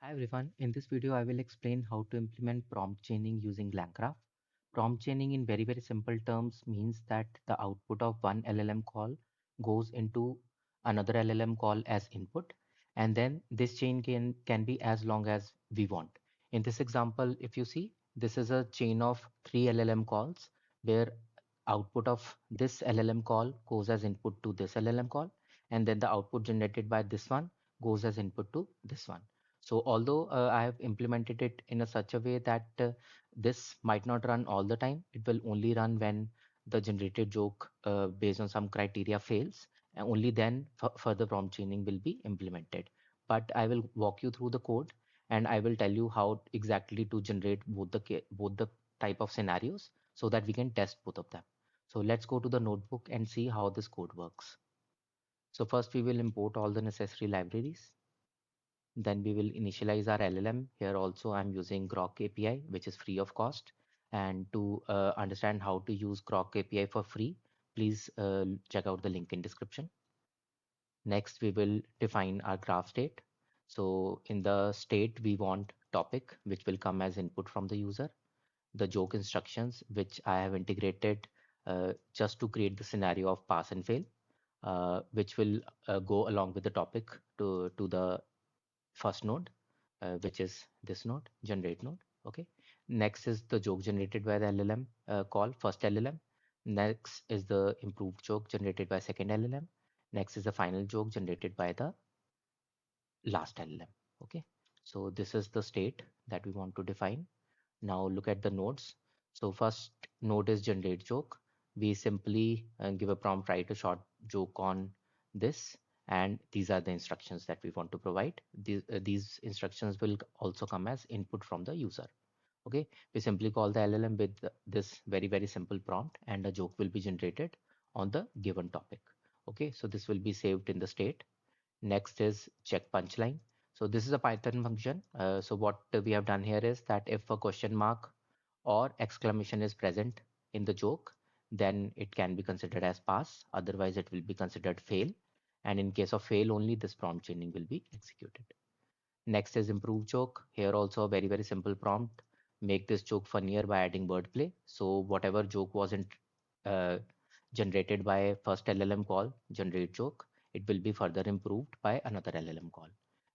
Hi everyone, in this video I will explain how to implement prompt chaining using LangGraph. Prompt chaining in very simple terms means that the output of one LLM call goes into another LLM call as input, and then this chain can be as long as we want. In this example, if you see, this is a chain of 3 LLM calls where output of this LLM call goes as input to this LLM call, and then the output generated by this one goes as input to this one. So although I have implemented it in a such a way that this might not run all the time, it will only run when the generated joke based on some criteria fails, and only then further prompt chaining will be implemented. But I will walk you through the code and I will tell you how exactly to generate both the type of scenarios so that we can test both of them. So let's go to the notebook and see how this code works. So first we will import all the necessary libraries. Then we will initialize our LLM. Here also I'm using Grok API, which is free of cost. And to understand how to use Grok API for free, please check out the link in description. Next, we will define our graph state. So in the state, we want topic, which will come as input from the user, the joke instructions, which I have integrated just to create the scenario of pass and fail, which will go along with the topic to the first node, which is this node, generate node. Okay. Next is the joke generated by the LLM call, first LLM. Next is the improved joke generated by second LLM. Next is the final joke generated by the last LLM. Okay. So this is the state that we want to define. Now look at the nodes. So first node is generate joke. We simply give a prompt, write a short joke on this, and these are the instructions that we want to provide. These instructions will also come as input from the user. Okay, we simply call the LLM with this very simple prompt, and a joke will be generated on the given topic. Okay, so this will be saved in the state. Next is check punchline. So this is a Python function. So what we have done here is that if a question mark or exclamation is present in the joke, then it can be considered as pass. Otherwise, it will be considered fail. And in case of fail only, this prompt chaining will be executed. Next is improve joke. Here also a very simple prompt. Make this joke funnier by adding wordplay. So whatever joke wasn't uh, generated by first LLM call, generate joke, it will be further improved by another LLM call.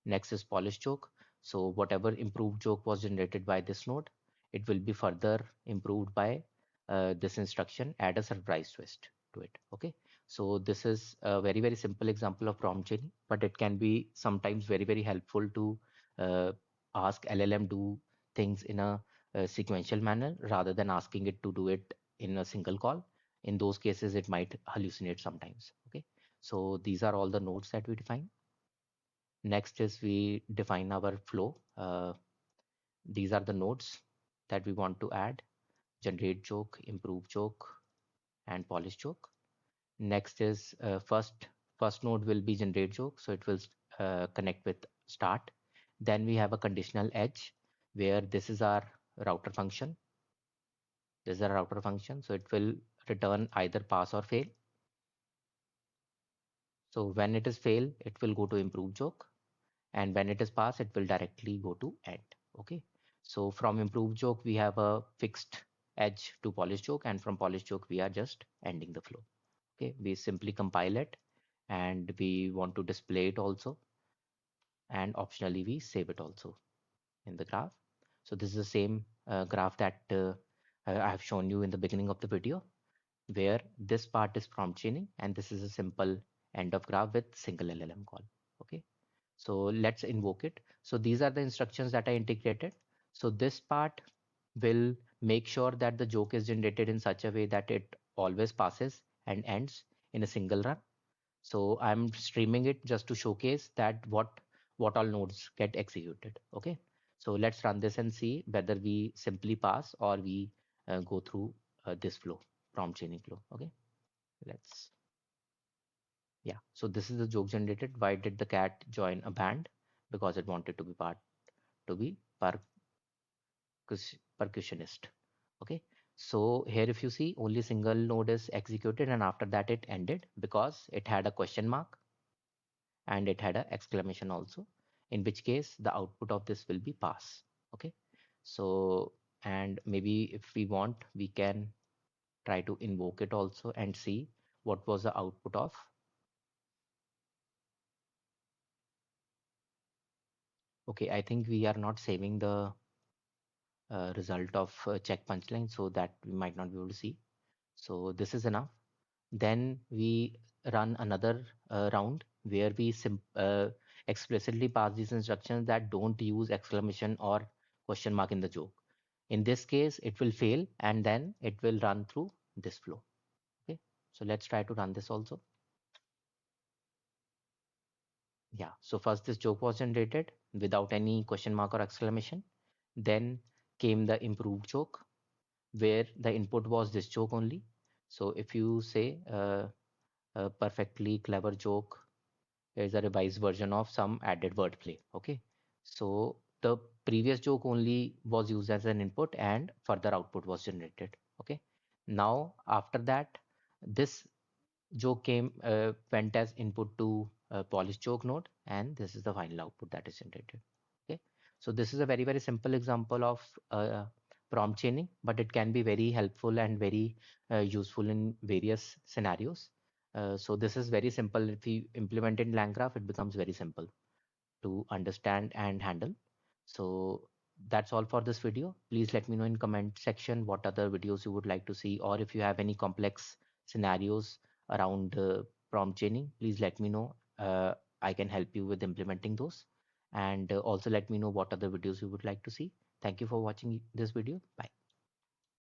Next is polish joke. So whatever improved joke was generated by this node, it will be further improved by this instruction, add a surprise twist to it. Okay. So this is a very simple example of prompt chaining, but it can be sometimes very helpful to uh, ask LLM do things in a sequential manner rather than asking it to do it in a single call. In those cases, it might hallucinate sometimes. Okay. So these are all the nodes that we define. Next is we define our flow. These are the nodes that we want to add: generate joke, improve joke, and polish joke. Next is first node will be generate joke, so it will connect with start. Then we have a conditional edge where this is our router function. This is our router function, so it will return either pass or fail. So when it is fail, it will go to improve joke, and when it is pass, it will directly go to end. Okay. So from improve joke, we have a fixed edge to polish joke, and from polish joke, we are just ending the flow. Okay, we simply compile it and we want to display it also, and optionally we save it also in the graph. So this is the same graph that I have shown you in the beginning of the video, where this part is prompt chaining and this is a simple end of graph with single LLM call. Okay, so let's invoke it. So these are the instructions that I integrated. So this part will make sure that the joke is generated in such a way that it always passes and ends in a single run. So I'm streaming it just to showcase that what all nodes get executed. Okay. So let's run this and see whether we simply pass or we go through this flow, prompt chaining flow. Okay. Let's, yeah. So this is the joke generated. Why did the cat join a band? Because it wanted to be to be percussionist. Okay. So here if you see, only single node is executed, and after that it ended because it had a question mark and it had an exclamation also. in which case the output of this will be pass. Okay. So, and maybe if we want, we can try to invoke it also and see what was the output of. Okay, I think we are not saving the result of check punchline, so that we might not be able to see. So this is enough. Then we run another round where we explicitly pass these instructions that don't use exclamation or question mark in the joke. In this case, it will fail and then it will run through this flow. Okay, so let's try to run this also. Yeah, so first this joke was generated without any question mark or exclamation. Then came the improved joke where the input was this joke only. So if you say a perfectly clever joke is a revised version of some added wordplay. Okay, so the previous joke only was used as an input and further output was generated. Okay, now after that, this joke went as input to a polished joke node, and this is the final output that is generated. Okay, so this is a very simple example of prompt chaining, but it can be very helpful and very useful in various scenarios. So this is very simple. If we implement in LangGraph, it becomes very simple to understand and handle. So that's all for this video. Please let me know in comment section what other videos you would like to see, or if you have any complex scenarios around prompt chaining, please let me know. I can help you with implementing those. And also let me know what other videos you would like to see. Thank you for watching this video. Bye.